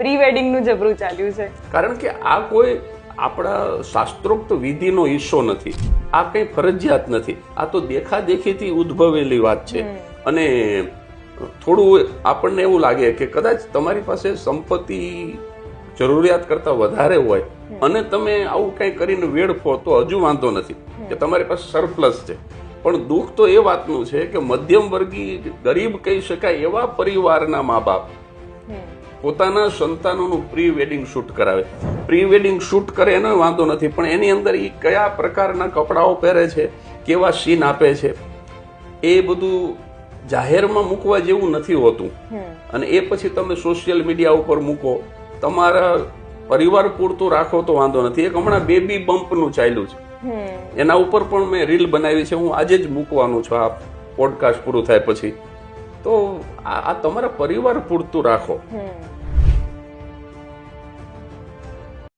Pre wedding નું જબરું ચાલ્યું છે. કારણ કે આ કોઈ આપણા શાસ્ત્રોક્ત વિધિનો હિસ્સો નથી, આ કઈ ફરજિયાત નથી, આ તો દેખાદેખીથી ઉદ્ભવેલી વાત છે. અને થોડું આપણને એવું લાગે કે કદાચ તમારી પાસે સંપત્તિ જરૂરિયાત કરતા વધારે હોય અને તમે આવું કઈ કરીને વેડફો તો હજુ વાંધો નથી કે તમારી પાસે સરપ્લસ છે. પણ દુઃખ તો એ વાતનું છે કે મધ્યમ વર્ગીય ગરીબ કહી શકાય એવા પરિવારના મા બાપ પોતાના સંતાનોનું પ્રી વેડિંગ શૂટ કરાવે. પ્રી વેડિંગ શૂટ કરે એનો વાંધો નથી, પણ એની અંદર એ કયા પ્રકારના કપડાઓ પહેરે છે, કેવા સીન આપે છે, એ બધું જાહેરમાં મૂકવા જેવું નથી હોતું. અને એ પછી તમે સોશિયલ મીડિયા ઉપર મૂકો, તમારા પરિવાર પૂરતું રાખો તો વાંધો નથી. એક હમણાં બેબી બમ્પનું ચાલ્યું છે, એના ઉપર પણ મેં રીલ બનાવી છે, હું આજે જ મૂકવાનું છું આ પોડકાસ્ટ પૂરું થાય પછી. તો આ તમારા પરિવાર પૂરતું રાખો.